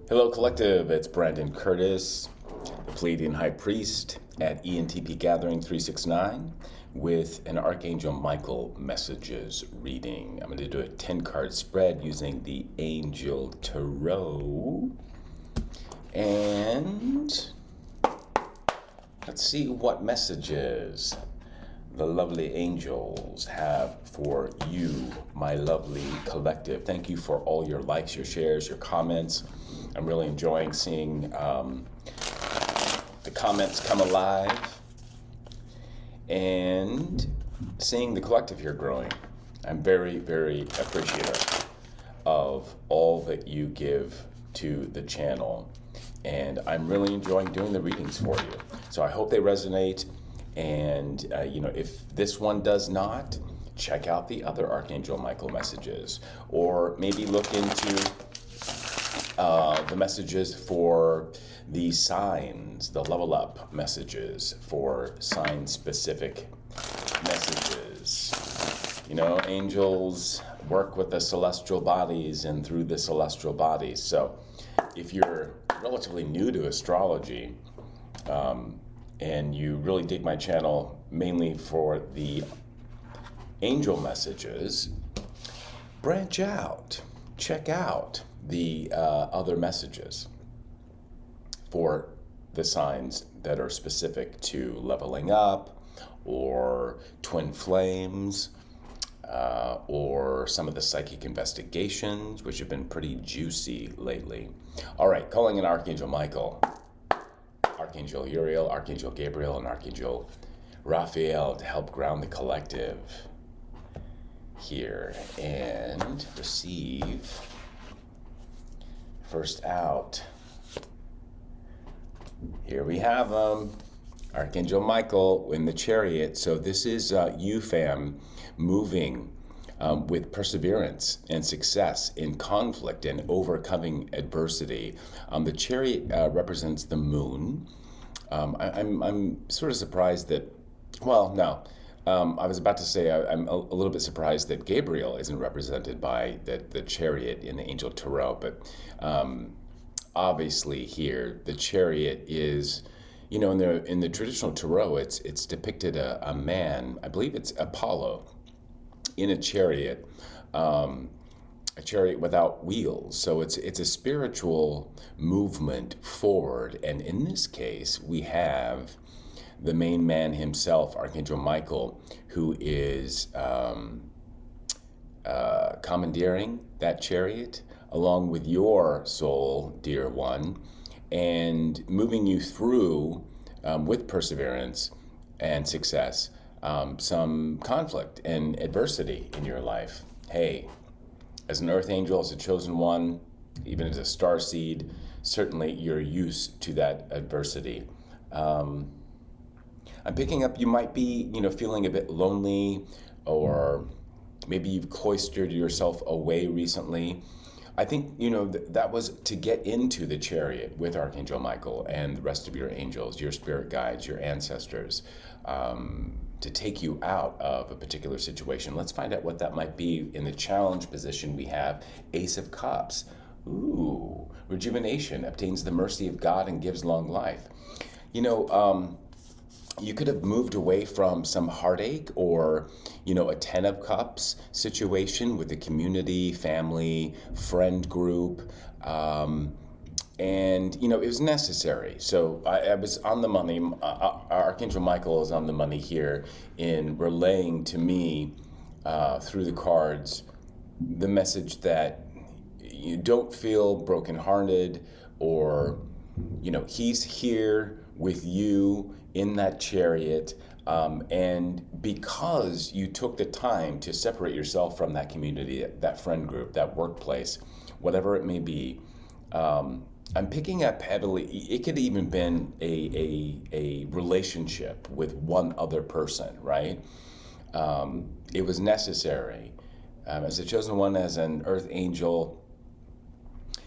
Hello, Collective. It's Brandon Curtis, the Pleiadian High Priest at Entpgathering 369 with an Archangel Michael messages reading. I'm going to do a 10-card spread using the Angel Tarot. And let's see what messages the lovely angels have for you, my lovely collective. Thank you for all your likes, your shares, your comments. I'm really enjoying seeing the comments come alive and seeing the collective here growing. I'm very, very appreciative of all that you give to the channel. And I'm really enjoying doing the readings for you. So I hope they resonate. And, if this one does not, check out the other Archangel Michael messages. Or maybe look into the messages for the signs, the level up messages for sign-specific messages. Angels work with the celestial bodies and through the celestial bodies. So if you're relatively new to astrology, and you really dig my channel mainly for the angel messages, branch out, check out the other messages for the signs that are specific to leveling up or twin flames, or some of the psychic investigations, which have been pretty juicy lately. All right, calling in Archangel Michael, Archangel Uriel, Archangel Gabriel, and Archangel Raphael to help ground the collective here and receive. First out, here we have Archangel Michael in the Chariot. So this is you, fam, moving with perseverance and success in conflict and overcoming adversity. The Chariot represents the moon. I'm sort of surprised that, I was about to say I'm a little bit surprised that Gabriel isn't represented by the Chariot in the Angel Tarot, but obviously here the Chariot is, in the traditional Tarot, it's depicted a man, I believe it's Apollo, in a chariot without wheels. So it's a spiritual movement forward. And in this case, we have the main man himself, Archangel Michael, who is commandeering that chariot along with your soul, dear one, and moving you through with perseverance and success some conflict and adversity in your life. Hey, as an earth angel, as a chosen one, even as a starseed, certainly you're used to that adversity. I'm picking up you might be, feeling a bit lonely, or maybe you've cloistered yourself away recently. I think, that was to get into the Chariot with Archangel Michael and the rest of your angels, your spirit guides, your ancestors, to take you out of a particular situation. Let's find out what that might be. In the challenge position, we have Ace of Cups. Ooh, rejuvenation, obtains the mercy of God and gives long life. You could have moved away from some heartache or, a 10 of Cups situation with a community, family, friend group. And, it was necessary. So I was on the money. Archangel Michael is on the money here in relaying to me through the cards the message that you don't feel brokenhearted, or, he's here with you in that chariot. And because you took the time to separate yourself from that community, that friend group, that workplace, whatever it may be, I'm picking up heavily. It could even been a relationship with one other person, right? It was necessary. As a chosen one, as an earth angel,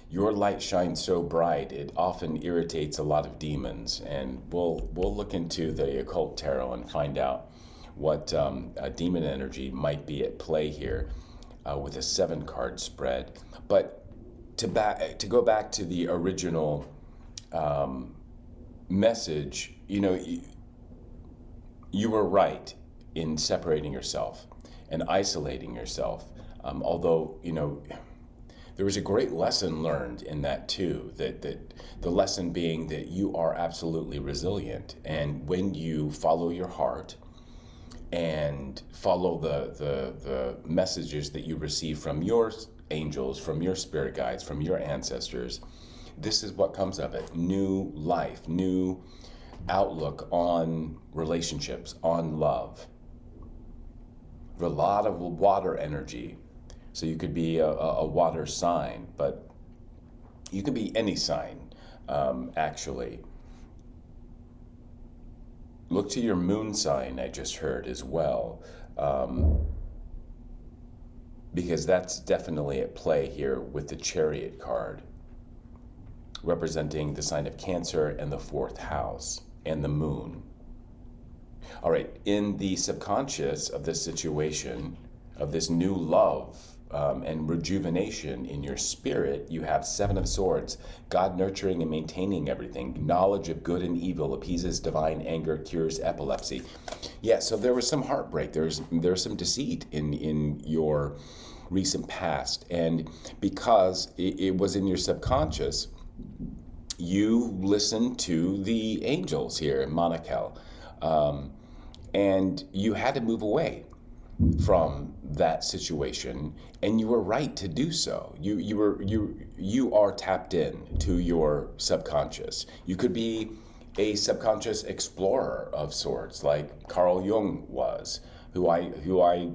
your light shines so bright, it often irritates a lot of demons. And we'll look into the occult tarot and find out what demon energy might be at play here with a 7-card spread. But to go back to the original message, you were right in separating yourself and isolating yourself. Although, there was a great lesson learned in that too, that the lesson being that you are absolutely resilient. And when you follow your heart and follow the messages that you receive from your angels, from your spirit guides, from your ancestors, this is what comes of it. New life, new outlook on relationships, on love. A lot of water energy. So you could be a water sign, but you could be any sign, actually. Look to your moon sign, I just heard as well, because that's definitely at play here with the Chariot card, representing the sign of Cancer and the 4th house and the moon. All right, in the subconscious of this situation, of this new love and rejuvenation in your spirit, you have 7 of Swords, God nurturing and maintaining everything. Knowledge of good and evil appeases divine anger, cures epilepsy. Yeah, so there was some heartbreak. There's some deceit in your recent past. And because it was in your subconscious, you listened to the angels here in Monaco. And you had to move away from that situation, and you were right to do so. You are tapped in to your subconscious. You could be a subconscious explorer of sorts, like Carl Jung was, who I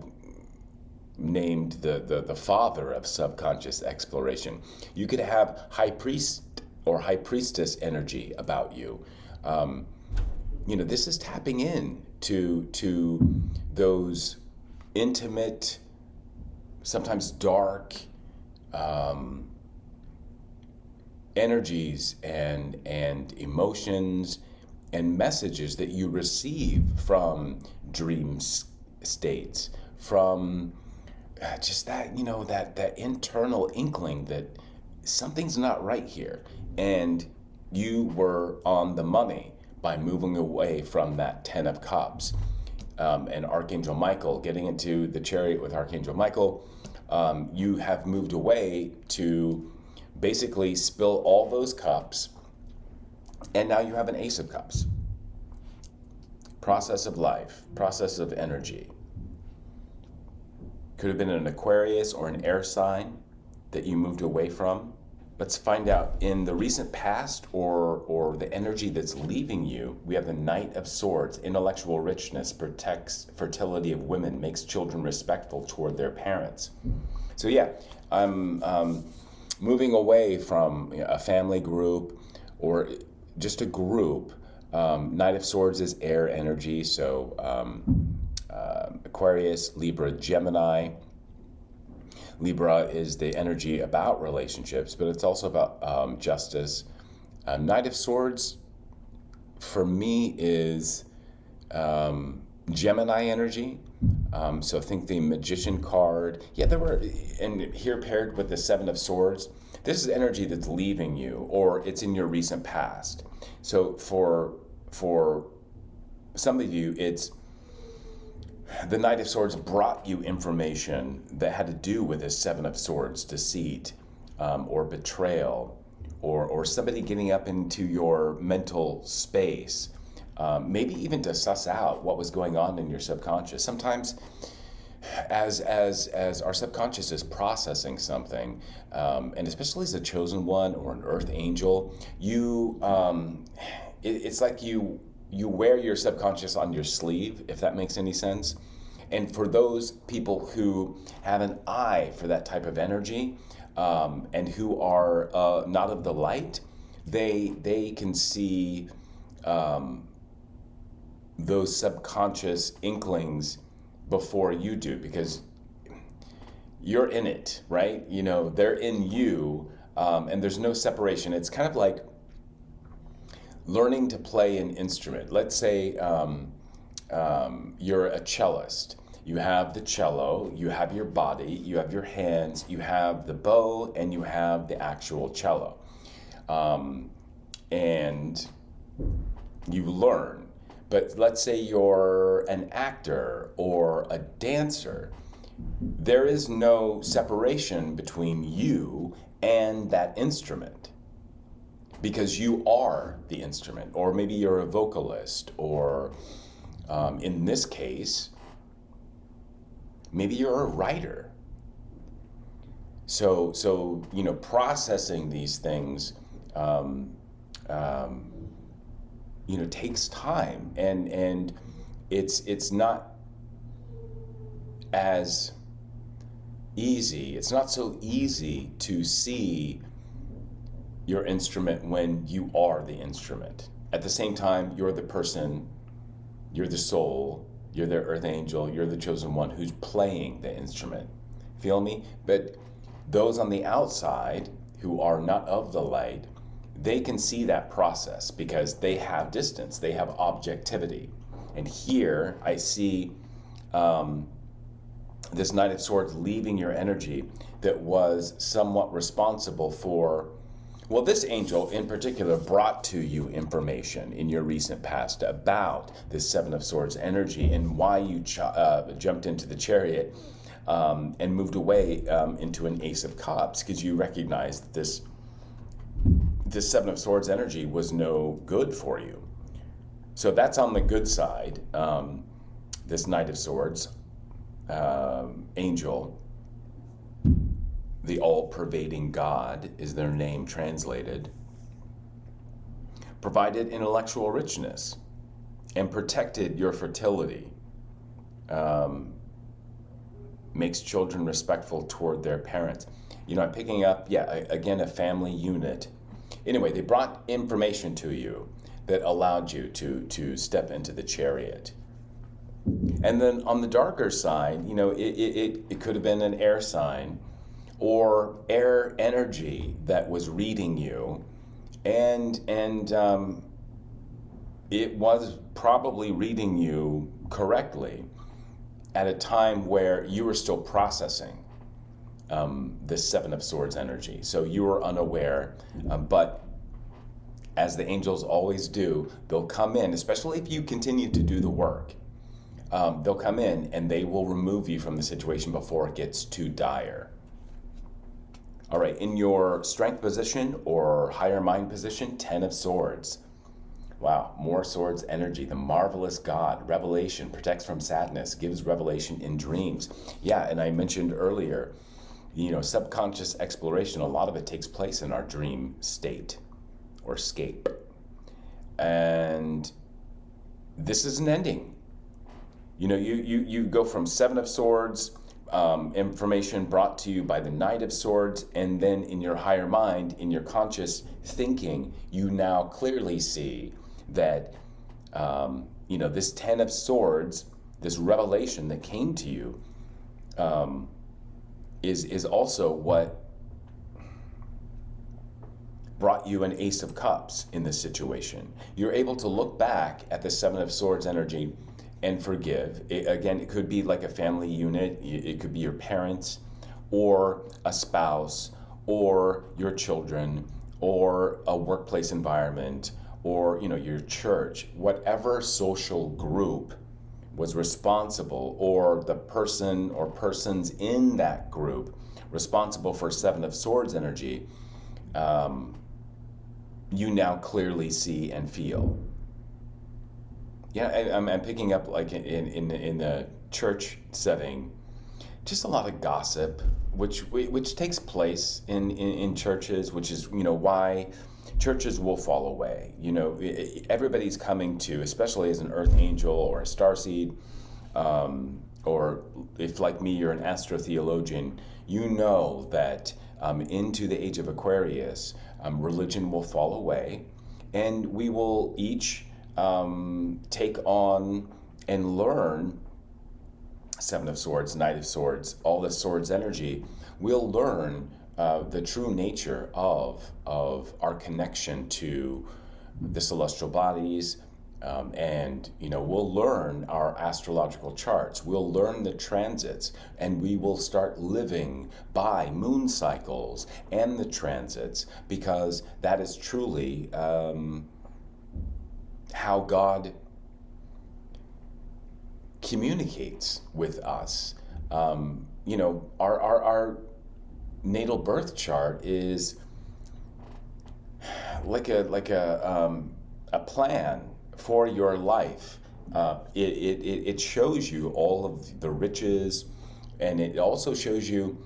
named the father of subconscious exploration. You could have high priest or high priestess energy about you. This is tapping in to those intimate, sometimes dark energies and emotions and messages that you receive from dream states, from just that, that internal inkling that something's not right here. And you were on the money by moving away from that 10 of Cups. And Archangel Michael, getting into the Chariot with Archangel Michael, you have moved away to basically spill all those cups, and now you have an Ace of Cups. Process of life, process of energy. Could have been an Aquarius or an air sign that you moved away from. Let's find out. In the recent past, or the energy that's leaving you, we have the Knight of Swords. Intellectual richness protects fertility of women, makes children respectful toward their parents. So yeah, I'm moving away from a family group or just a group. Knight of Swords is air energy, so Aquarius, Libra, Gemini. Libra is the energy about relationships, but it's also about justice. Knight of Swords, for me, is Gemini energy. So think the Magician card. Yeah, and here paired with the 7 of Swords, this is energy that's leaving you, or it's in your recent past. So for some of you, it's the Knight of Swords brought you information that had to do with the 7 of Swords, deceit, or betrayal, or somebody getting up into your mental space, maybe even to suss out what was going on in your subconscious. Sometimes, as our subconscious is processing something, and especially as a chosen one or an earth angel, it's like you wear your subconscious on your sleeve, if that makes any sense. And for those people who have an eye for that type of energy, and who are not of the light, they can see those subconscious inklings before you do, because you're in it, right? They're in you, and there's no separation. It's kind of like learning to play an instrument. Let's say you're a cellist. You have the cello, you have your body, you have your hands, you have the bow, and you have the actual cello. And you learn. But let's say you're an actor or a dancer. There is no separation between you and that instrument, because you are the instrument. Or maybe you're a vocalist, or in this case, maybe you're a writer. So processing these things takes time, and it's not as easy. It's not so easy to see your instrument when you are the instrument. At the same time, you're the person, you're the soul, you're the earth angel, you're the chosen one who's playing the instrument. Feel me? But those on the outside who are not of the light, they can see that process because they have distance, they have objectivity. And here I see this Knight of Swords leaving your energy that was somewhat responsible for, well, this angel in particular brought to you information in your recent past about this Seven of Swords energy and why you jumped into the Chariot and moved away into an Ace of Cups, because you recognized that this Seven of Swords energy was no good for you. So that's on the good side. This Knight of Swords angel, the all-pervading God is their name translated, provided intellectual richness and protected your fertility, makes children respectful toward their parents. I'm picking up, again, a family unit. Anyway, they brought information to you that allowed you to step into the Chariot. And then on the darker side, it could have been an air sign or air energy that was reading you, and it was probably reading you correctly at a time where you were still processing this Seven of Swords energy. So you were unaware, but as the angels always do, they'll come in, especially if you continue to do the work. They'll come in and they will remove you from the situation before it gets too dire. All right, in your strength position or higher mind position, 10 of Swords. Wow, more swords energy. The marvelous God, revelation, protects from sadness, gives revelation in dreams. Yeah, and I mentioned earlier, subconscious exploration, a lot of it takes place in our dream state or scape. And this is an ending. You go from Seven of Swords, information brought to you by the Knight of Swords, and then in your higher mind, in your conscious thinking, you now clearly see that, this 10 of Swords, this revelation that came to you, is also what brought you an Ace of Cups in this situation. You're able to look back at the Seven of Swords energy and forgive. It could be like a family unit. It could be your parents or a spouse or your children or a workplace environment or your church. Whatever social group was responsible, or the person or persons in that group responsible for Seven of Swords energy, you now clearly see and feel. Yeah, I'm picking up, like in the church setting, just a lot of gossip, which takes place in churches, which is why churches will fall away. Everybody's coming to, especially as an earth angel or a starseed, or if like me you're an astrotheologian, that into the age of Aquarius, religion will fall away, and we will each take on and learn Seven of Swords, Knight of Swords, all the swords energy. We'll learn the true nature of our connection to the celestial bodies, And we'll learn our astrological charts, we'll learn the transits, and we will start living by moon cycles and the transits, because that is truly how God communicates with us. Our natal birth chart is like a plan for your life. It shows you all of the riches, and it also shows you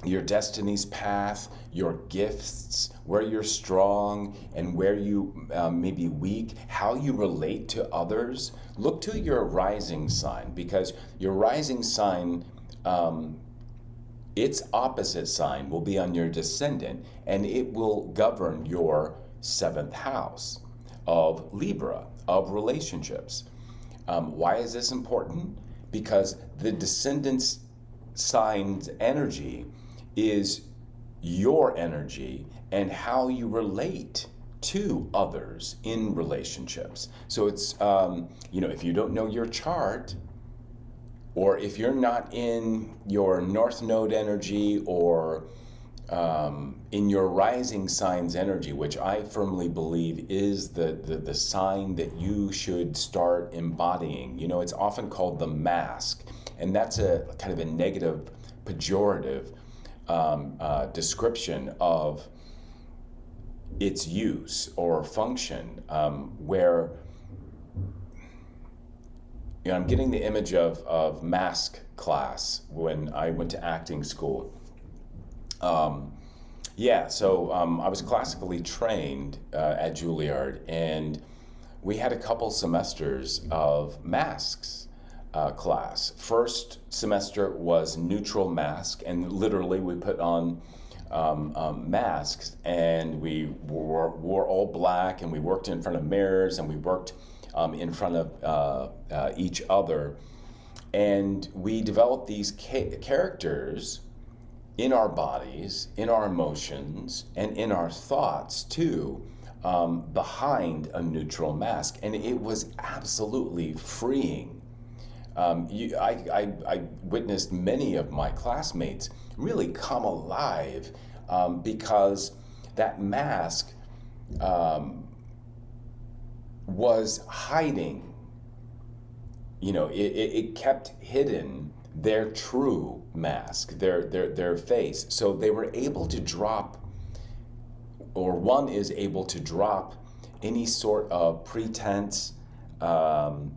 your destiny's path, your gifts, where you're strong and where you may be weak, how you relate to others. Look to your rising sign, because your rising sign, its opposite sign will be on your descendant, and it will govern your seventh house of Libra, of relationships. Why is this important? Because the descendant's sign's energy is your energy and how you relate to others in relationships. So it's, if you don't know your chart, or if you're not in your North Node energy, or in your rising sign's energy, which I firmly believe is the sign that you should start embodying. It's often called the mask, and that's a kind of a negative, pejorative description of its use or function, where I'm getting the image of mask class when I went to acting school. So I was classically trained at Juilliard, and we had a couple semesters of masks class. First semester was neutral mask, and literally we put on masks, and we wore all black, and we worked in front of mirrors, and we worked in front of each other, and we developed these characters in our bodies, in our emotions, and in our thoughts too, behind a neutral mask. And it was absolutely freeing. I witnessed many of my classmates really come alive, because that mask was hiding. It kept hidden their true mask, their face. So they were able to drop, or one is able to drop any sort of pretense and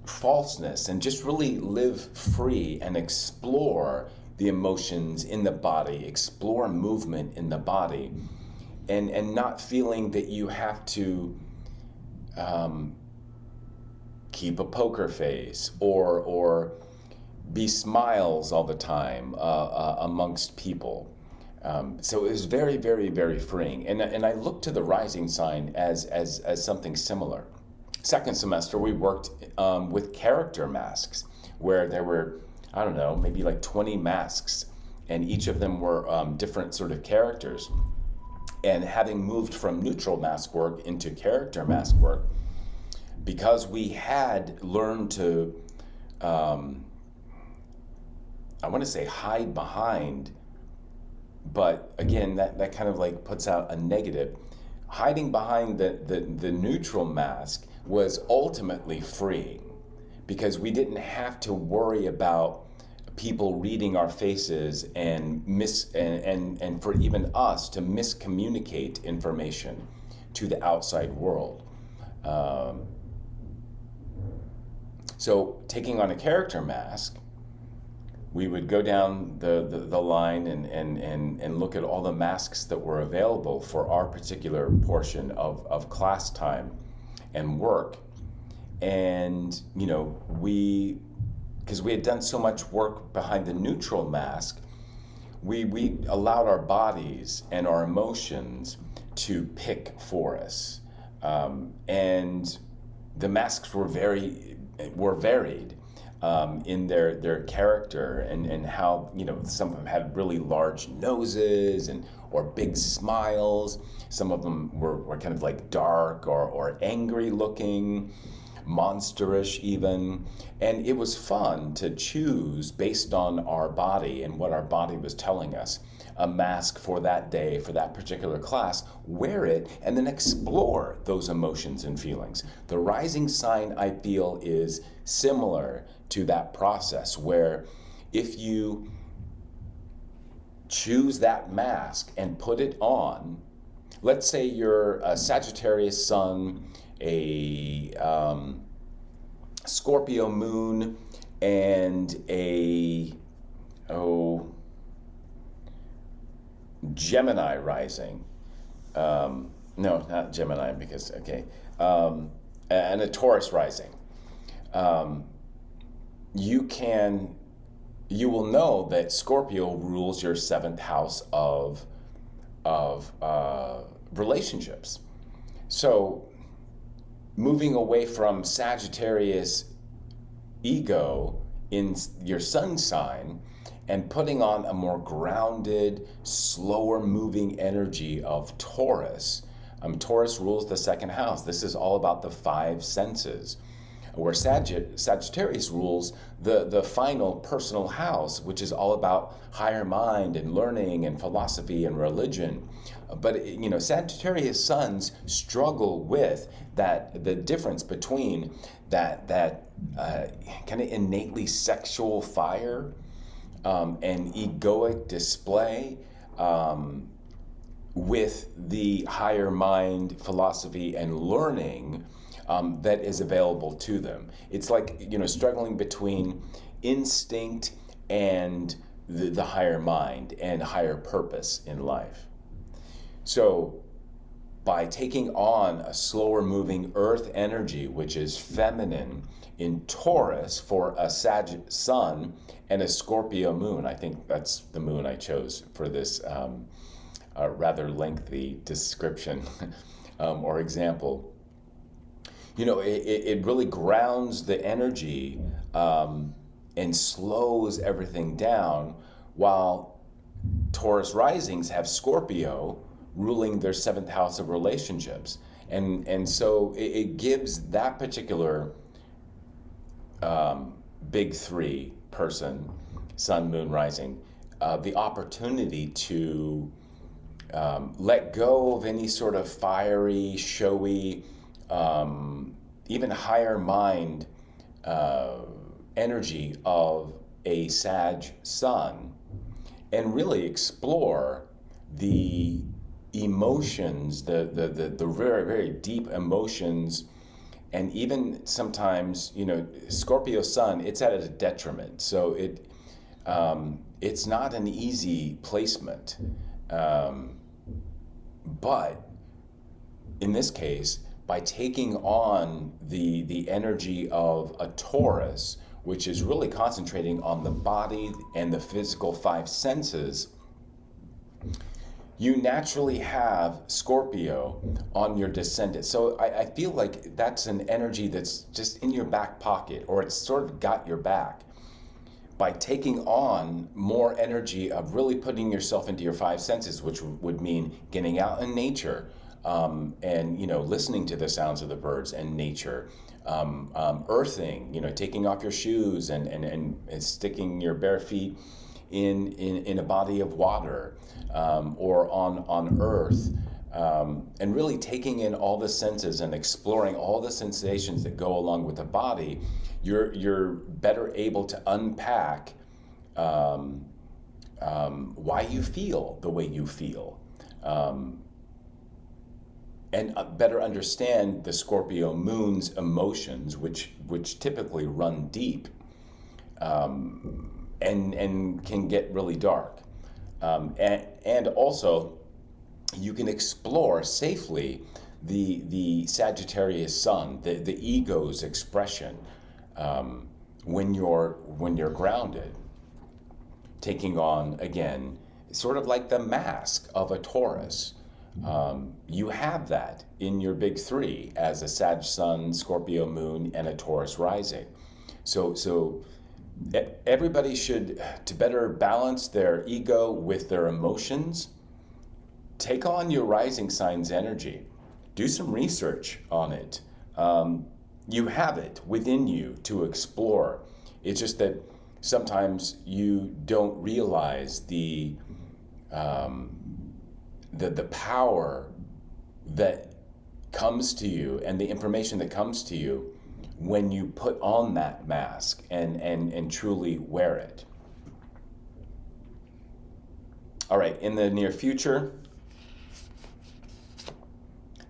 falseness, and just really live free and explore the emotions in the body, explore movement in the body, and not feeling that you have to keep a poker face or be smiles all the time amongst people. So it was very, very, very freeing. And I looked to the rising sign as something similar. Second semester, we worked with character masks, where there were, I don't know, maybe like 20 masks, and each of them were different sort of characters. And having moved from neutral mask work into character mask work, because we had learned to, I want to say hide behind, but again, that kind of like puts out a negative. Hiding behind the neutral mask was ultimately freeing, because we didn't have to worry about people reading our faces and for even us to miscommunicate information to the outside world. So taking on a character mask, we would go down the line and look at all the masks that were available for our particular portion of class time and work. And, because we had done so much work behind the neutral mask, we allowed our bodies and our emotions to pick for us. And the masks were varied. in their character, and how, some of them had really large noses or big smiles. Some of them were kind of like dark or angry looking, monsterish even. And it was fun to choose based on our body and what our body was telling us a mask for that day, for that particular class, wear it, and then explore those emotions and feelings. The rising sign, I feel, is similar to that process, where if you choose that mask and put it on, let's say you're a Sagittarius sun, a Scorpio moon, and a Gemini rising. No, not Gemini, because, and a Taurus rising. You will know that Scorpio rules your seventh house of relationships. So moving away from Sagittarius ego in your sun sign and putting on a more grounded, slower moving energy of Taurus. Taurus rules the second house. This is all about the five senses, where Sagittarius rules the final personal house, which is all about higher mind and learning and philosophy and religion. But Sagittarius suns struggle with the difference between that kind of innately sexual fire and egoic display with the higher mind, philosophy, and learning that is available to them. It's like, struggling between instinct and the higher mind and higher purpose in life. So by taking on a slower moving earth energy, which is feminine in Taurus for a Sag sun and a Scorpio moon, I think that's the moon I chose for this rather lengthy description or example. It really grounds the energy and slows everything down, while Taurus risings have Scorpio ruling their seventh house of relationships. And so it gives that particular big three person, sun, moon, rising, the opportunity to let go of any sort of fiery, showy, even higher mind energy of a Sag sun, and really explore the emotions, the very, very deep emotions. And even sometimes, Scorpio sun, it's at a detriment. So it's not an easy placement. But in this case, by taking on the energy of a Taurus, which is really concentrating on the body and the physical five senses, you naturally have Scorpio on your descendant. So I feel like that's an energy that's just in your back pocket, or it's sort of got your back. By taking on more energy of really putting yourself into your five senses, which would mean getting out in nature, and listening to the sounds of the birds and nature, earthing, taking off your shoes and sticking your bare feet in a body of water, or on earth, and really taking in all the senses and exploring all the sensations that go along with the body, you're better able to unpack why you feel the way you feel, and better understand the Scorpio moon's emotions, which typically run deep, and can get really dark. And also, you can explore safely the Sagittarius sun, the ego's expression, when you're grounded, taking on, again, sort of like the mask of a Taurus. You have that in your big three as a Sag sun, Scorpio moon, and a Taurus rising. So everybody should, to better balance their ego with their emotions, take on your rising sign's energy. Do some research on it. You have it within you to explore. It's just that sometimes you don't realize the power that comes to you and the information that comes to you when you put on that mask and truly wear it. All right, in the near future,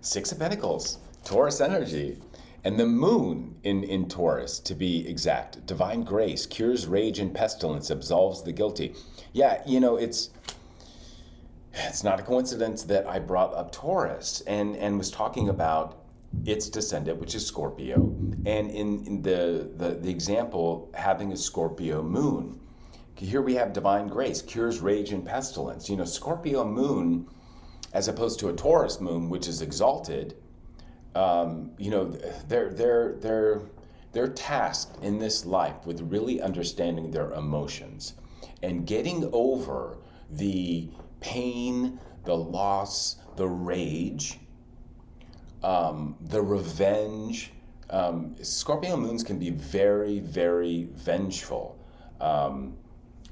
Six of Pentacles, Taurus energy, and the moon in Taurus, to be exact. Divine grace cures rage and pestilence, absolves the guilty. Yeah, it's not a coincidence that I brought up Taurus and was talking about its descendant, which is Scorpio, and in the example, having a Scorpio moon. Here we have divine grace, cures rage and pestilence. Scorpio moon, as opposed to a Taurus moon, which is exalted, they're tasked in this life with really understanding their emotions and getting over the pain, the loss, the rage, the revenge. Scorpio moons can be very, very vengeful.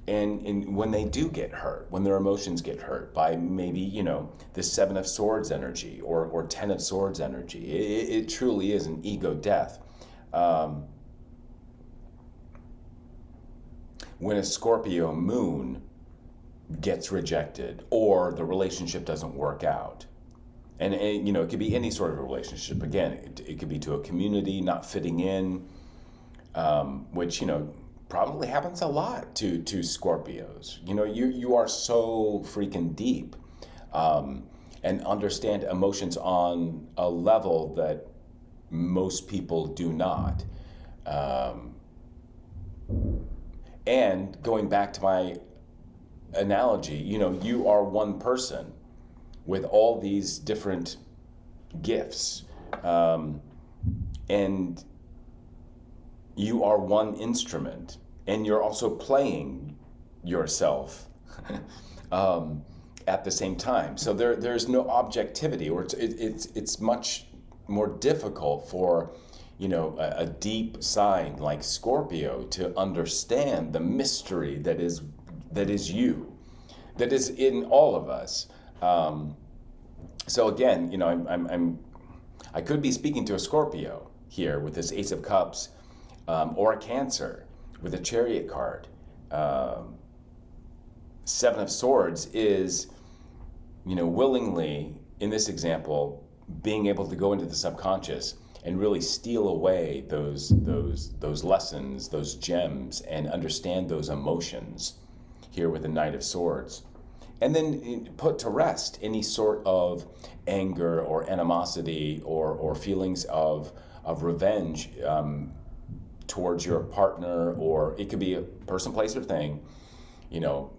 And when they do get hurt, when their emotions get hurt by maybe, the Seven of Swords energy or Ten of Swords energy, it truly is an ego death. When a Scorpio moon gets rejected or the relationship doesn't work out, and it could be any sort of relationship. Again, it could be to a community not fitting in, which probably happens a lot to Scorpios. You are so freaking deep, and understand emotions on a level that most people do not. And going back to my analogy, you are one person with all these different gifts, and you are one instrument, and you're also playing yourself at the same time. So there's no objectivity, or it's much more difficult for a deep sign like Scorpio to understand the mystery that is you, that is in all of us. So again, I could be speaking to a Scorpio here with this Ace of Cups, or a Cancer with a Chariot card. Seven of Swords is, willingly, in this example, being able to go into the subconscious and really steal away those lessons, those gems, and understand those emotions here with the Knight of Swords. And then put to rest any sort of anger or animosity or feelings of revenge towards your partner, or it could be a person, place, or thing,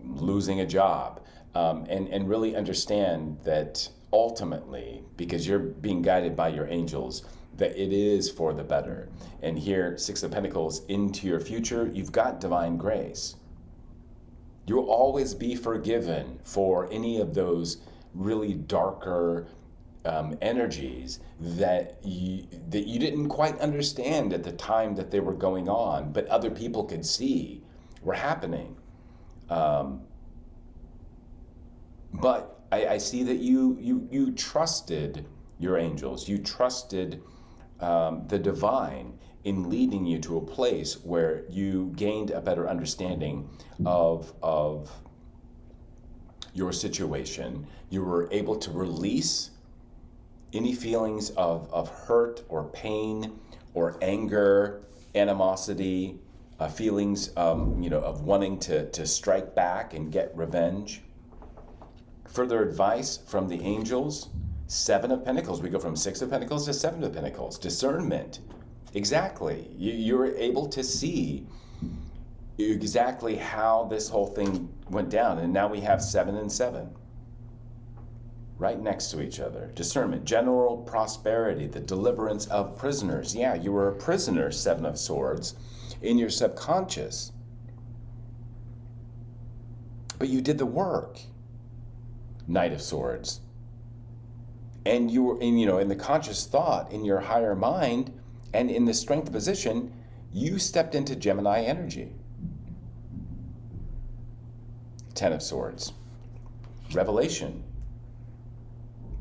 losing a job, and really understand that ultimately, because you're being guided by your angels, that it is for the better. And here, Six of Pentacles, into your future, you've got divine grace. You'll always be forgiven for any of those really darker energies that you didn't quite understand at the time that they were going on, but other people could see were happening. But I see that you trusted your angels. You trusted the divine in leading you to a place where you gained a better understanding of your situation. You were able to release any feelings of hurt or pain or anger, animosity, feelings of wanting to strike back and get revenge. Further advice from the angels, Seven of Pentacles. We go from Six of Pentacles to Seven of Pentacles. Discernment. Exactly. You're able to see exactly how this whole thing went down. And now we have 7 and 7 right next to each other. Discernment, general prosperity, the deliverance of prisoners. Yeah, you were a prisoner, Seven of Swords. in your subconscious. But you did the work, Knight of Swords. And you were in the conscious thought, in your higher mind, and in the strength position, you stepped into Gemini energy. Ten of Swords. Revelation.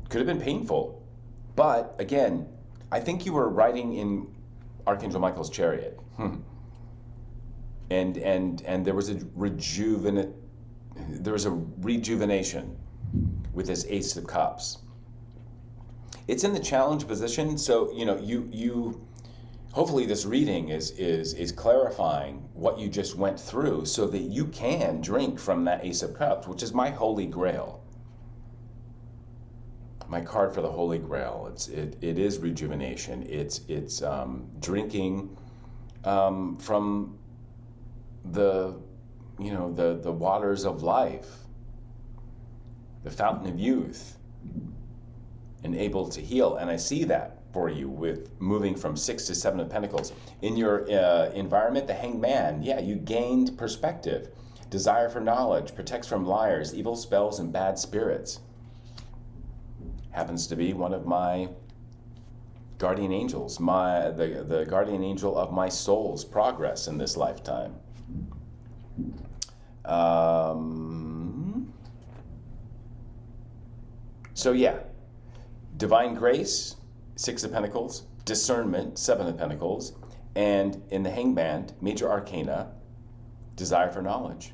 Could have been painful. But again, I think you were riding in Archangel Michael's chariot. And there was a rejuvenation with this Ace of Cups. It's in the challenge position, so you hopefully this reading is clarifying what you just went through so that you can drink from that Ace of Cups, which is my holy grail. My card for the Holy Grail. It is rejuvenation. It's drinking from the waters of life, the fountain of youth, and able to heal. And I see that for you with moving from 6 to 7 of Pentacles. In your environment, the Hanged Man, you gained perspective, desire for knowledge, protects from liars, evil spells, and bad spirits. Happens to be one of my guardian angels, the guardian angel of my soul's progress in this lifetime. Divine grace, 6 of Pentacles, discernment, 7 of Pentacles, and in the Hangman, major arcana, desire for knowledge.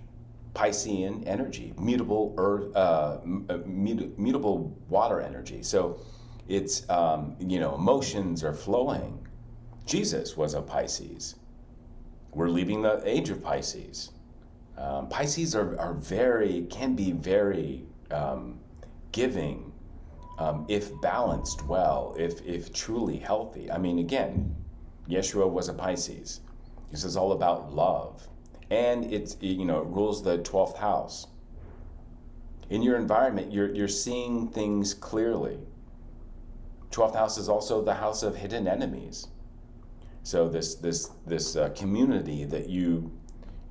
Piscean energy, mutable earth, mutable water energy. So it's emotions are flowing. Jesus was a Pisces. We're leaving the age of Pisces. Pisces can be very giving if balanced well, if truly healthy. I mean, again, Yeshua was a Pisces. This is all about love. And it rules the 12th house. In your environment, you're seeing things clearly. 12th house is also the house of hidden enemies. So this community that you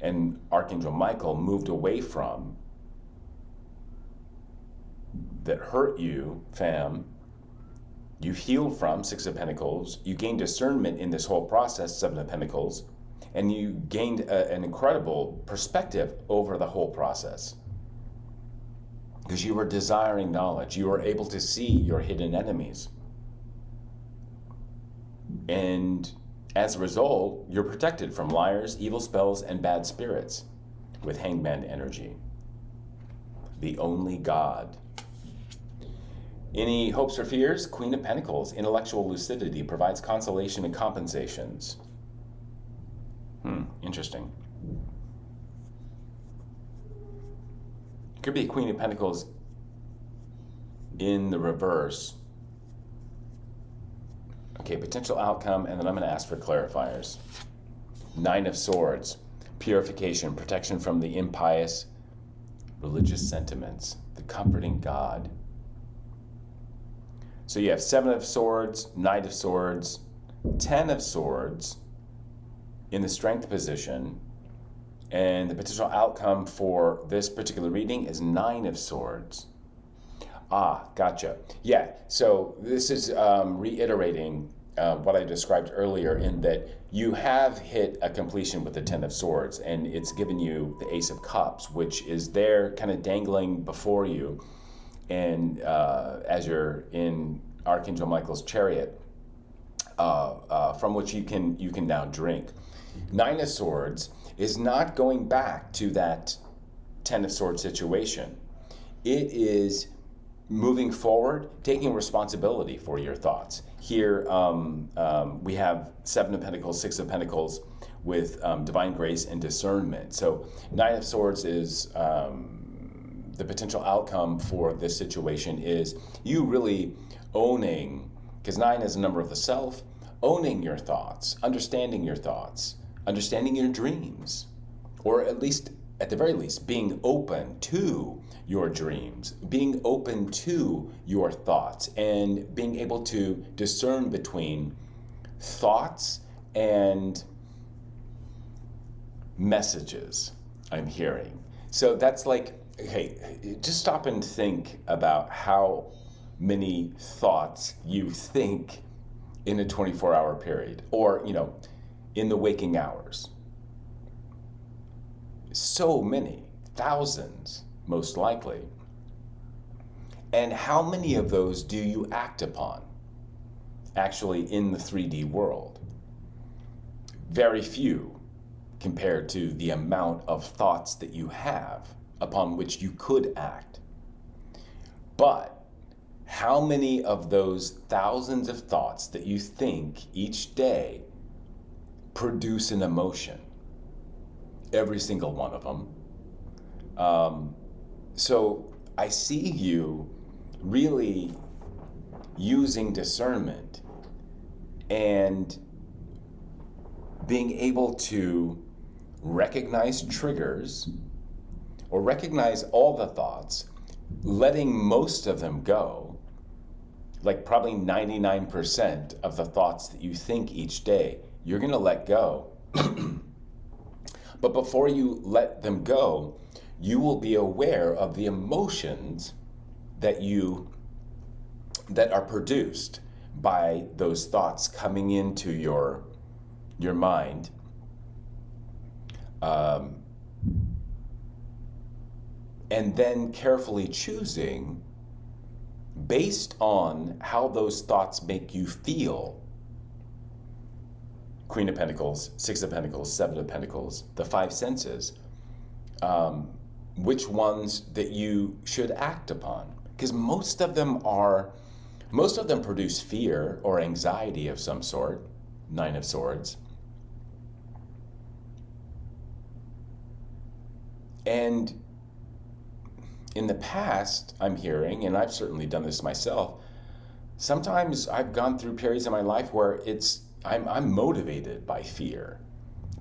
and Archangel Michael moved away from, that hurt you, fam, you healed from, 6 of Pentacles. You gained discernment in this whole process, 7 of Pentacles. And you gained an incredible perspective over the whole process. Because you were desiring knowledge. You were able to see your hidden enemies. And as a result, you're protected from liars, evil spells, and bad spirits with Hangman energy. The only God. Any hopes or fears? Queen of Pentacles, intellectual lucidity, provides consolation and compensations. Interesting. Could be a Queen of Pentacles in the reverse. Okay, potential outcome, and then I'm going to ask for clarifiers. 9 of Swords, purification, protection from the impious religious sentiments, the comforting God. So you have 7 of Swords, Knight of Swords, 10 of Swords, in the strength position, and the potential outcome for this particular reading is 9 of Swords. Gotcha. So this is reiterating what I described earlier, in that you have hit a completion with the 10 of Swords, and it's given you the Ace of Cups, which is there kind of dangling before you, and as you're in Archangel Michael's chariot, from which you can now drink. 9 of Swords is not going back to that 10 of Swords situation. It is moving forward, taking responsibility for your thoughts. Here we have 7 of Pentacles, 6 of Pentacles with divine grace and discernment. So 9 of Swords is the potential outcome for this situation is you really owning, because 9 is a number of the self, owning your thoughts, understanding your dreams, or at the very least, being open to your dreams, being open to your thoughts, and being able to discern between thoughts and messages I'm hearing. So that's like, hey, just stop and think about how many thoughts you think in a 24-hour period, or, in the waking hours. So many, thousands, most likely. And how many of those do you act upon, actually, in the 3D world? Very few compared to the amount of thoughts that you have upon which you could act. But how many of those thousands of thoughts that you think each day produce an emotion? Every single one of them. So I see you really using discernment and being able to recognize triggers or recognize all the thoughts, letting most of them go, like probably 99% of the thoughts that you think each day, you're going to let go. But before you let them go, you will be aware of the emotions that are produced by those thoughts coming into your mind. And then carefully choosing based on how those thoughts make you feel. Queen of Pentacles, Six of Pentacles, Seven of Pentacles, the five senses, which ones that you should act upon. Because most of them produce fear or anxiety of some sort. Nine of Swords. And in the past, I'm hearing, and I've certainly done this myself, sometimes I've gone through periods in my life where I'm motivated by fear,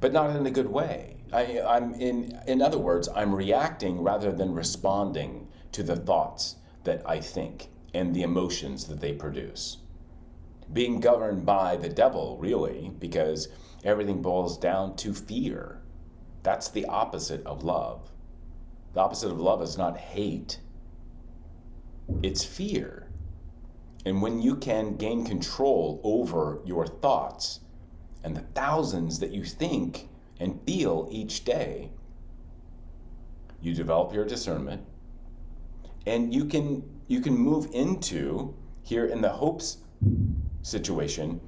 but not in a good way. In other words, I'm reacting rather than responding to the thoughts that I think and the emotions that they produce. Being governed by the devil, really, because everything boils down to fear. That's the opposite of love. The opposite of love is not hate, it's fear. And when you can gain control over your thoughts and the thousands that you think and feel each day, you develop your discernment, and you can move into, here in the hopes situation,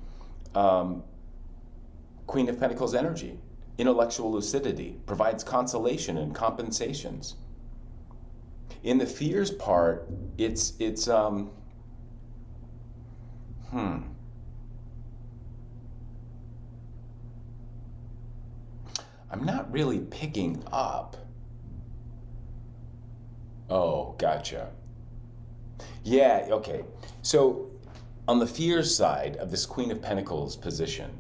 Queen of Pentacles energy. Intellectual lucidity provides consolation and compensations. In the fears part, I'm not really picking up. Oh, gotcha. Yeah, okay. So on the fears side of this Queen of Pentacles position,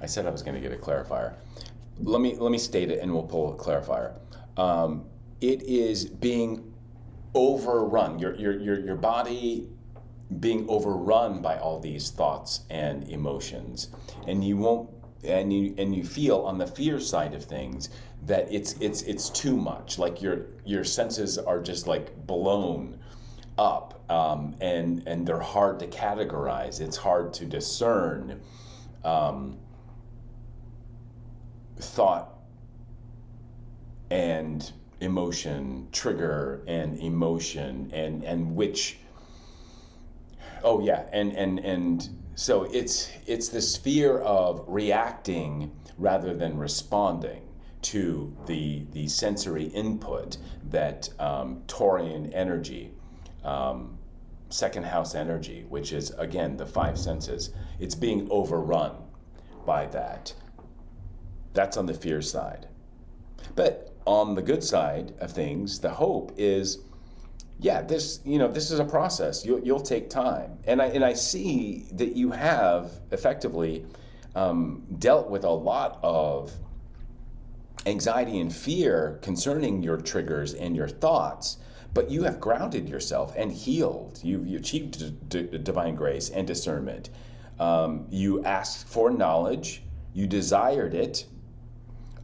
I said I was going to get a clarifier. Let me state it, and we'll pull a clarifier. It is being overrun. Your body being overrun by all these thoughts and emotions, and you feel on the fear side of things that it's too much. Like your senses are just like blown up, and they're hard to categorize. It's hard to discern thought and emotion, trigger and emotion, and which, oh yeah, and so it's this fear of reacting rather than responding to the sensory input that Taurian energy, second house energy, which is again the five senses, it's being overrun by that. That's on the fear side. But on the good side of things, the hope is, yeah, this is a process. You'll take time, and I see that you have effectively dealt with a lot of anxiety and fear concerning your triggers and your thoughts, but you have grounded yourself and healed. You achieved divine grace and discernment. You asked for knowledge, you desired it,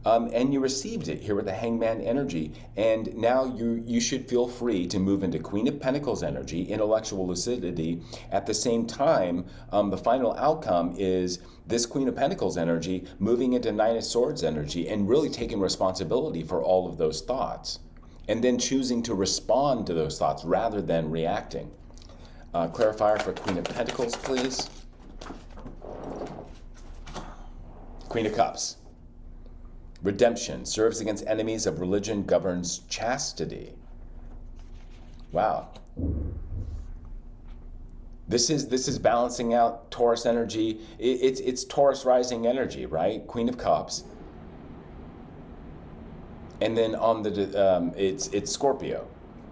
and you received it here with the Hangman energy. And now you should feel free to move into Queen of Pentacles energy, intellectual lucidity. At the same time, the final outcome is this Queen of Pentacles energy moving into Nine of Swords energy and really taking responsibility for all of those thoughts. And then choosing to respond to those thoughts rather than reacting. Clarifier for Queen of Pentacles, please. Queen of Cups. Redemption. Serves against enemies of religion, governs chastity. Wow. This is balancing out Taurus energy. It's Taurus rising energy, right? Queen of Cups. And then on the it's Scorpio,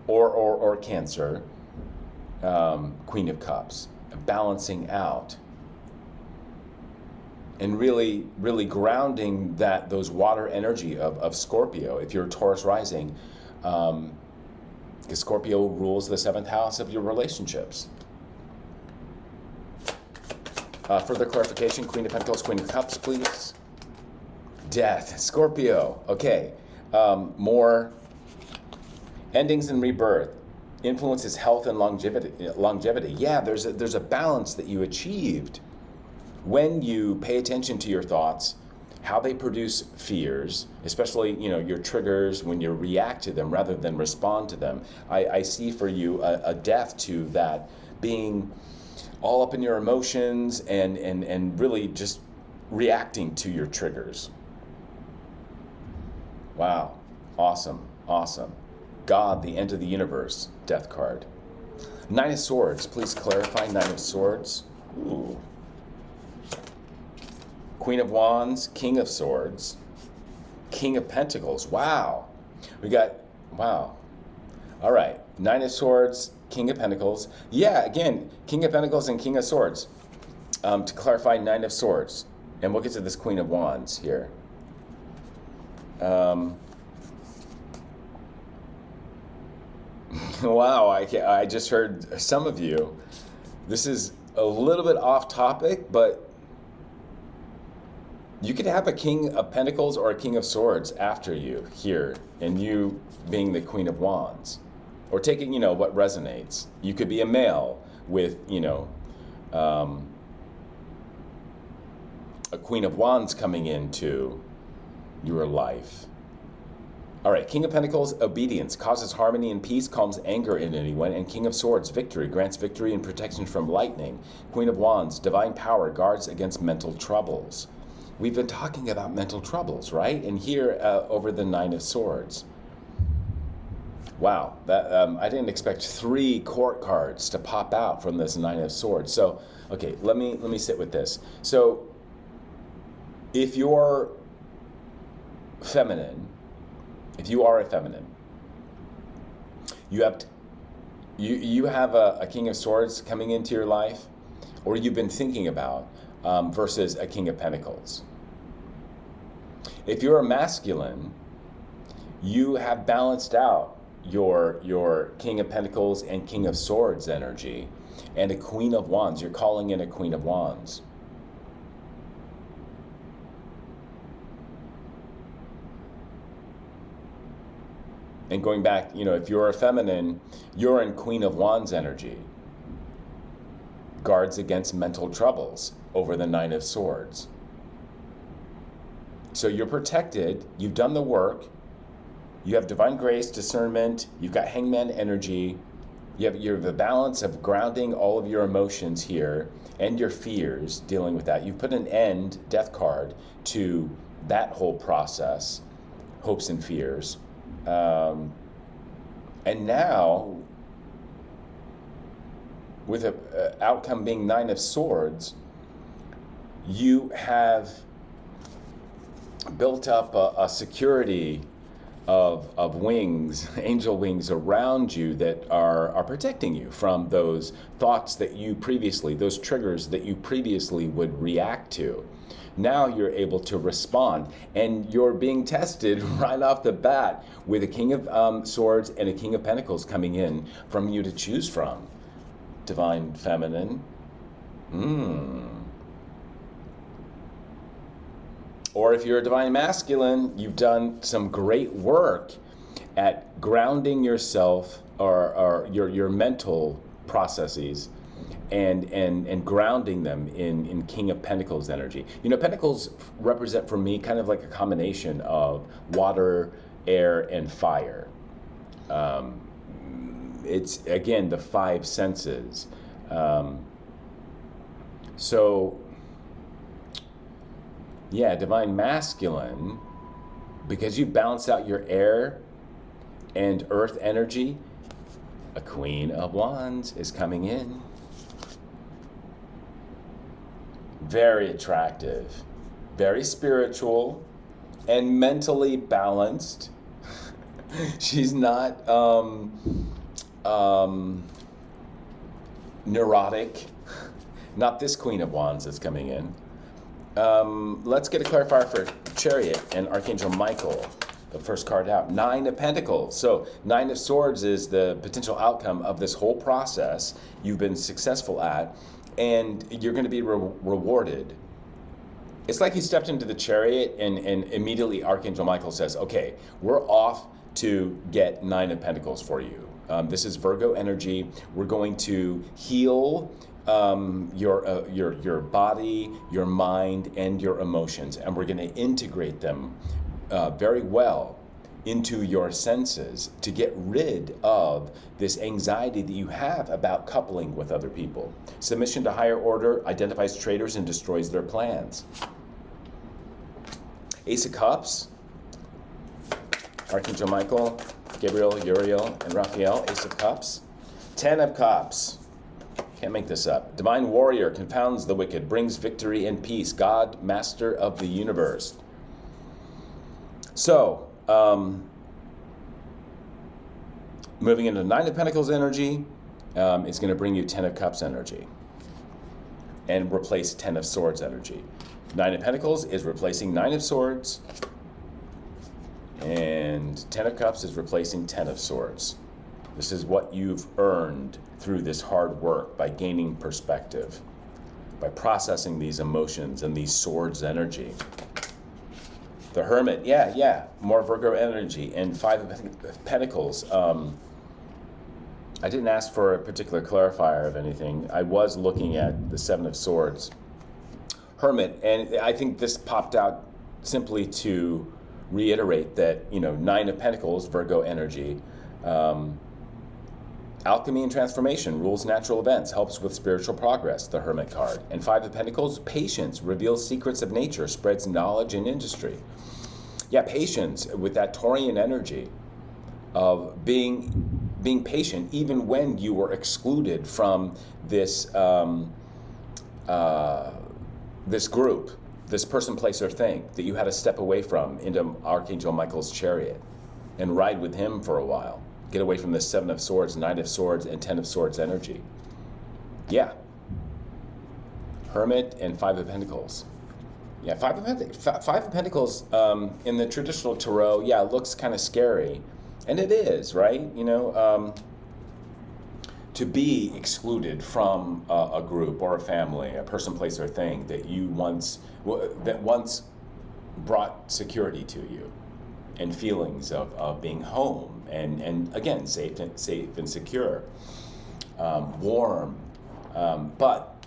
or Cancer, Queen of Cups, balancing out, and really grounding those water energy of Scorpio. If you're Taurus rising, because Scorpio rules the 7th house of your relationships. Further clarification: Queen of Pentacles, Queen of Cups, please. Death, Scorpio. Okay. More endings and rebirth influences health and longevity. Yeah, there's a balance that you achieved when you pay attention to your thoughts, how they produce fears, especially your triggers, when you react to them rather than respond to them. I see for you a death to that, being all up in your emotions and really just reacting to your triggers. Wow. Awesome. God, the end of the universe, death card. Nine of Swords, please clarify. Nine of Swords. Ooh. Queen of Wands, King of Swords, King of Pentacles. Wow. Wow. All right. Nine of Swords, King of Pentacles. Yeah, again, King of Pentacles and King of Swords. To clarify, Nine of Swords. And we'll get to this Queen of Wands here. Wow, I just heard some of you. This is a little bit off topic, but you could have a King of Pentacles or a King of Swords after you here, and you being the Queen of Wands. Or taking, what resonates. You could be a male with, a Queen of Wands coming into your life. All right, King of Pentacles, obedience, causes harmony and peace, calms anger in anyone. And King of Swords, victory, grants victory and protection from lightning. Queen of Wands, divine power, guards against mental troubles. We've been talking about mental troubles, right? And here over the Nine of Swords. Wow, that I didn't expect 3 court cards to pop out from this Nine of Swords. So, okay, let me sit with this. So, if you're feminine, if you are a feminine, you have a King of Swords coming into your life, or you've been thinking about, versus a King of Pentacles. If you're a masculine, you have balanced out your King of Pentacles and King of Swords energy, and a Queen of Wands. You're calling in a Queen of Wands. And going back, if you're a feminine, you're in Queen of Wands energy. Guards against mental troubles over the Nine of Swords. So you're protected, you've done the work, you have divine grace, discernment, you've got Hangman energy, you have a balance of grounding all of your emotions here and your fears, dealing with that. You put an end, death card, to that whole process, hopes and fears. And now, with an outcome being Nine of Swords, you have built up a security of wings, angel wings around you that are protecting you from those thoughts that you previously, those triggers that you previously would react to. Now you're able to respond, and you're being tested right off the bat with a King of Swords and a King of Pentacles coming in from you to choose from. Divine Feminine. Or if you're a divine masculine, you've done some great work at grounding yourself or your mental processes and grounding them in King of Pentacles energy. You know, Pentacles represent for me kind of like a combination of water, air, and fire. It's, again, the five senses. So, yeah, divine masculine, because you balance out your air and earth energy, a Queen of Wands is coming in. Very attractive, very spiritual, and mentally balanced. She's not neurotic. Not this Queen of Wands that's coming in. Let's get a clarifier for Chariot and Archangel Michael. The first card out, 9 of Pentacles. So 9 of Swords is the potential outcome of this whole process you've been successful at, and you're going to be rewarded. It's like you stepped into the Chariot and immediately Archangel Michael says, okay, we're off to get 9 of Pentacles for you. This is Virgo energy. We're going to heal your body, your mind, and your emotions, and we're going to integrate them very well into your senses to get rid of this anxiety that you have about coupling with other people. Submission to higher order identifies traitors and destroys their plans. Ace of Cups, Archangel Michael, Gabriel, Uriel, and Raphael. Ace of Cups. 10 of Cups. Can't make this up. Divine Warrior confounds the wicked, brings victory and peace. God, Master of the universe. So, moving into 9 of Pentacles energy, is going to bring you 10 of Cups energy and replace 10 of Swords energy. 9 of Pentacles is replacing 9 of Swords, and 10 of Cups is replacing 10 of Swords. This is what you've earned through this hard work by gaining perspective, by processing these emotions and these Swords energy. The Hermit, yeah, more Virgo energy. And 5 of Pentacles. I didn't ask for a particular clarifier of anything. I was looking at the 7 of Swords. Hermit, and I think this popped out simply to reiterate that, 9 of Pentacles, Virgo energy, alchemy and transformation, rules natural events, helps with spiritual progress, the Hermit card. And 5 of Pentacles, patience, reveals secrets of nature, spreads knowledge and industry. Yeah, patience with that Taurian energy of being patient even when you were excluded from this this group, this person, place, or thing that you had to step away from into Archangel Michael's chariot and ride with him for a while. Get away from the 7 of Swords, 9 of Swords, and 10 of Swords energy. Yeah. Hermit and 5 of Pentacles. Yeah, 5 of Pentacles in the traditional tarot, yeah, it looks kind of scary. And it is, right? To be excluded from a group or a family, a person, place, or thing that once brought security to you and feelings of being home and again, safe and secure, warm. But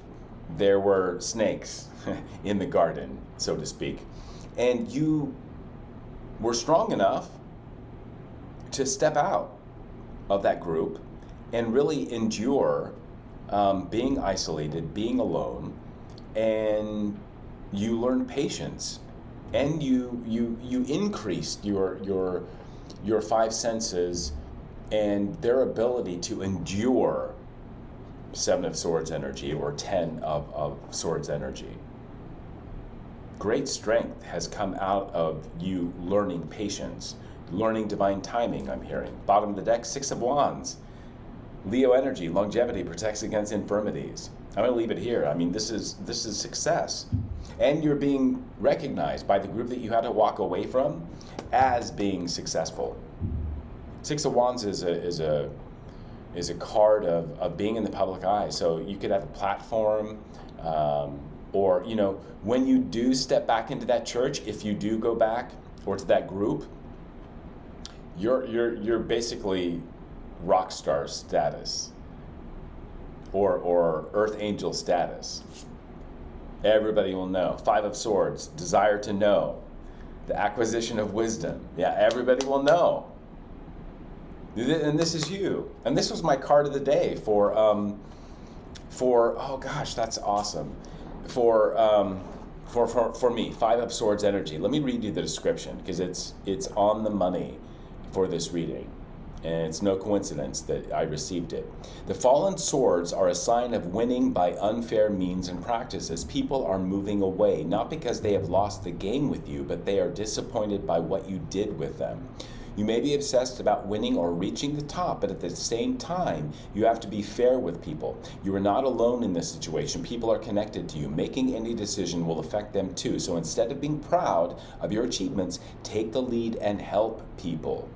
there were snakes in the garden, so to speak. And you were strong enough to step out of that group and really endure being isolated, being alone, and you learned patience, and you increased your 5 senses and their ability to endure 7 of Swords energy or 10 of Swords energy. Great strength has come out of you learning patience, learning divine timing, I'm hearing. Bottom of the deck, 6 of Wands. Leo energy, longevity, protects against infirmities. I'm going to leave it here. I mean, this is success. And you're being recognized by the group that you had to walk away from as being successful. 6 of Wands is a card of being in the public eye. So you could have a platform, Or, when you do step back into that church, if you do go back or to that group, you're basically rock star status or earth angel status. Everybody will know. Five of Swords, desire to know, the acquisition of wisdom. Yeah, everybody will know. And this is you. And this was my card of the day for oh gosh, that's awesome. For me, Five of Swords energy. Let me read you the description because it's on the money for this reading. And it's no coincidence that I received it. The fallen swords are a sign of winning by unfair means and practices. People are moving away, not because they have lost the game with you, but they are disappointed by what you did with them. You may be obsessed about winning or reaching the top, but at the same time, you have to be fair with people. You are not alone in this situation. People are connected to you. Making any decision will affect them too. So instead of being proud of your achievements, take the lead and help people.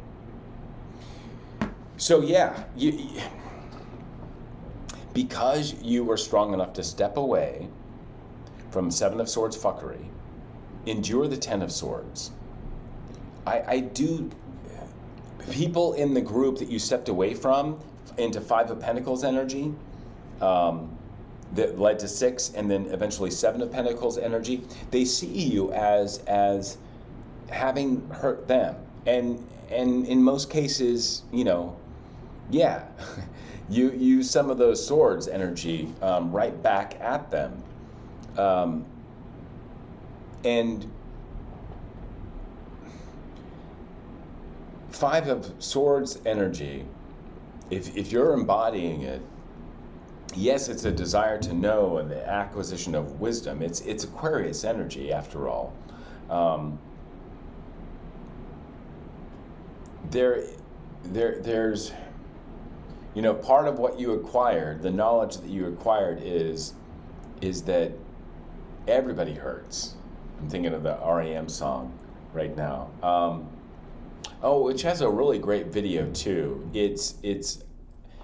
So yeah, because you were strong enough to step away from Seven of Swords fuckery, endure the Ten of Swords. I do, people in the group that you stepped away from into Five of Pentacles energy, that led to Six and then eventually Seven of Pentacles energy, they see you as having hurt them. And in most cases, yeah, you use some of those swords energy right back at them. And Five of Swords energy, if you're embodying it, yes, it's a desire to know and the acquisition of wisdom. It's Aquarius energy after all. There's part of what you acquired, the knowledge that you acquired is that everybody hurts. I'm thinking of the REM song right now. Which has a really great video too. It's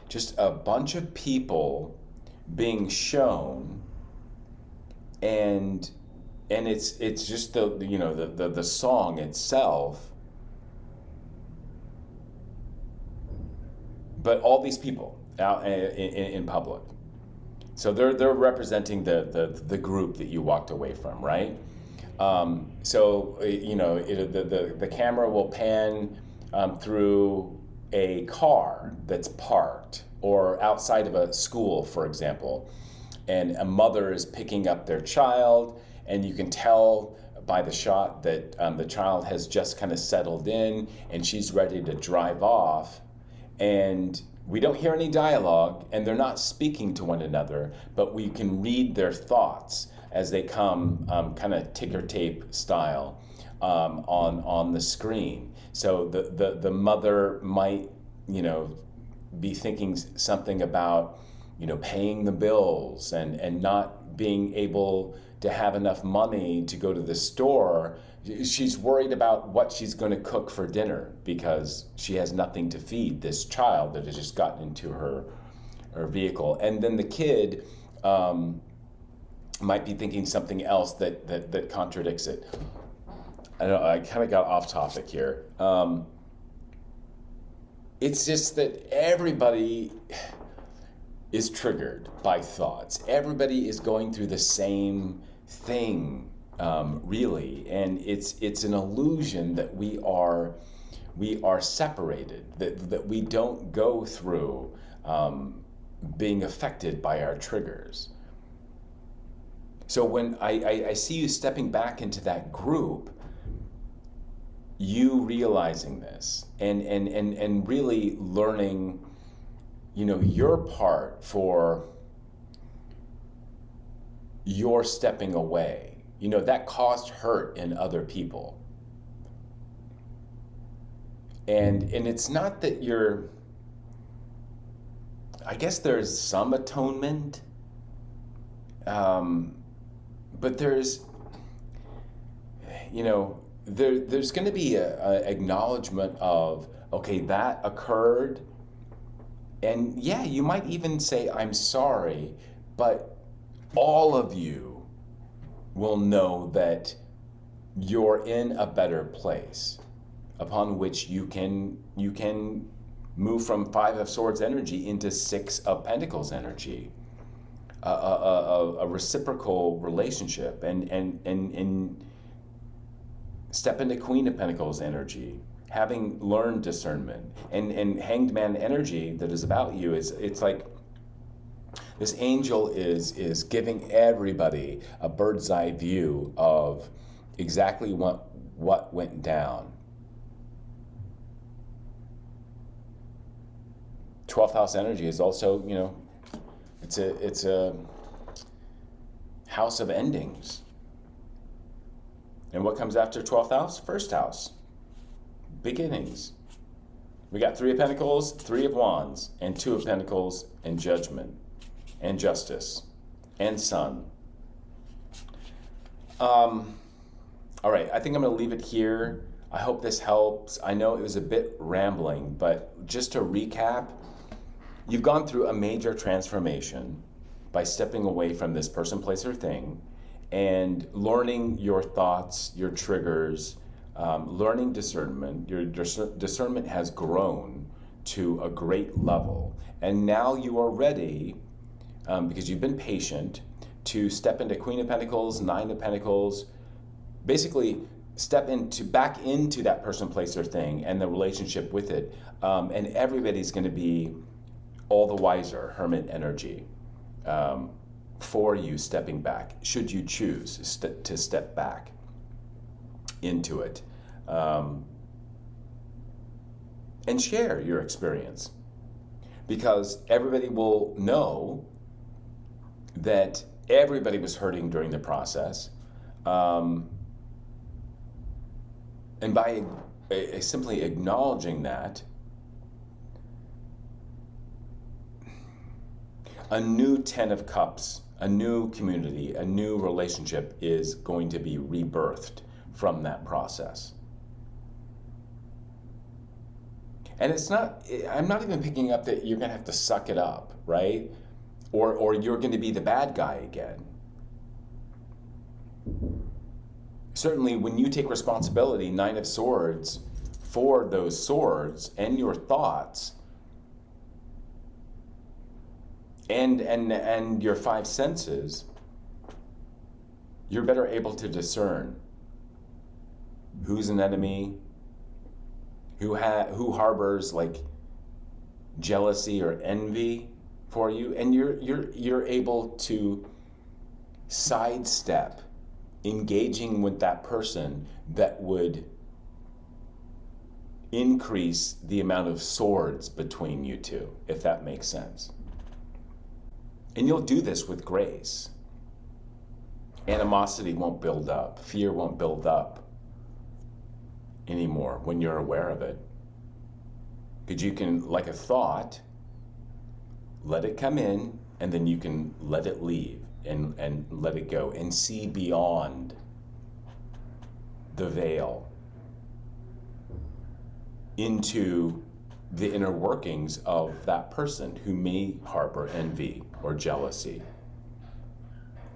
just a bunch of people being shown, and it's just the song itself. But all these people out in public, so they're representing the group that you walked away from, right? The camera will pan through a car that's parked or outside of a school, for example, and a mother is picking up their child, and you can tell by the shot that the child has just kind of settled in and she's ready to drive off. And we don't hear any dialogue, and they're not speaking to one another, but we can read their thoughts as they come kind of ticker tape style on the screen. So the mother might, be thinking something about, paying the bills and not being able to have enough money to go to the store. She's worried about what she's going to cook for dinner because she has nothing to feed this child that has just gotten into her vehicle. And then the kid might be thinking something else that contradicts it. I don't know, I kind of got off topic here. It's just that everybody is triggered by thoughts. Everybody is going through the same thing, really, and it's an illusion that we are separated, that we don't go through being affected by our triggers. So when I see you stepping back into that group, you realizing this and really learning, your part for your stepping away, that caused hurt in other people. And it's not that I guess there's some atonement, but there's going to be a acknowledgement of, okay, that occurred. And you might even say, I'm sorry, but all of you will know that you're in a better place, upon which you can move from Five of Swords energy into Six of Pentacles energy, a reciprocal relationship, and step into Queen of Pentacles energy, having learned discernment, and Hanged Man energy that is about you. It's like this angel is giving everybody a bird's eye view of exactly what went down. 12th house energy is also, it's a house of endings. And what comes after 12th house? First house. Beginnings. We got Three of Pentacles, Three of Wands, and Two of Pentacles, and Judgment, and Justice, and Sun. All right, I think I'm going to leave it here. I hope this helps. I know it was a bit rambling, but just to recap, you've gone through a major transformation by stepping away from this person, place, or thing, and learning your thoughts, your triggers, learning discernment. Your discernment has grown to a great level. And now you are ready, because you've been patient, to step into Queen of Pentacles, Nine of Pentacles, basically step back into that person, place, or thing and the relationship with it. And everybody's going to be all the wiser, Hermit energy, for you stepping back, should you choose to step back into it, and share your experience, because everybody will know that everybody was hurting during the process, and by simply acknowledging that, a new 10 of Cups, a new community, a new relationship is going to be rebirthed from that process. And I'm not even picking up that you're going to have to suck it up, right? Or you're going to be the bad guy again. Certainly, when you take responsibility, Nine of Swords, for those swords and your thoughts, and your five senses, you're better able to discern who's an enemy, who harbors like jealousy or envy for you, and you're able to sidestep engaging with that person that would increase the amount of swords between you two, if that makes sense. And you'll do this with grace. Animosity won't build up. Fear won't build up anymore when you're aware of it. Because you can, like a thought, let it come in, and then you can let it leave and let it go and see beyond the veil into the inner workings of that person who may harbor envy or jealousy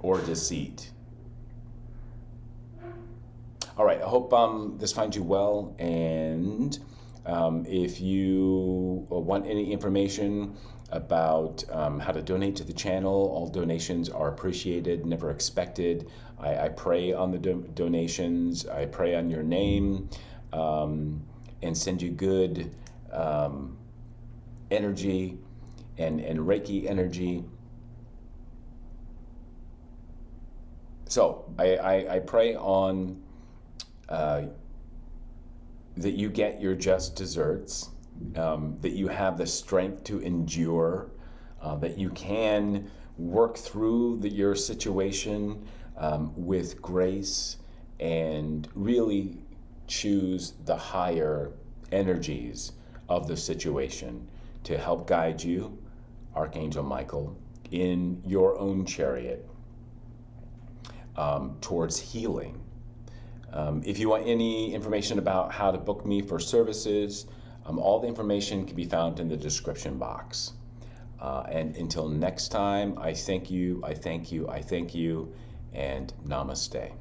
or deceit. All right, I hope this finds you well, and if you want any information about how to donate to the channel, all donations are appreciated, never expected. I pray on the donations, I pray on your name, and send you good energy and Reiki energy. So I pray on that you get your just desserts, that you have the strength to endure, that you can work through your situation with grace and really choose the higher energies of the situation to help guide you, Archangel Michael, in your own chariot towards healing. If you want any information about how to book me for services, all the information can be found in the description box. And until next time, I thank you, and namaste.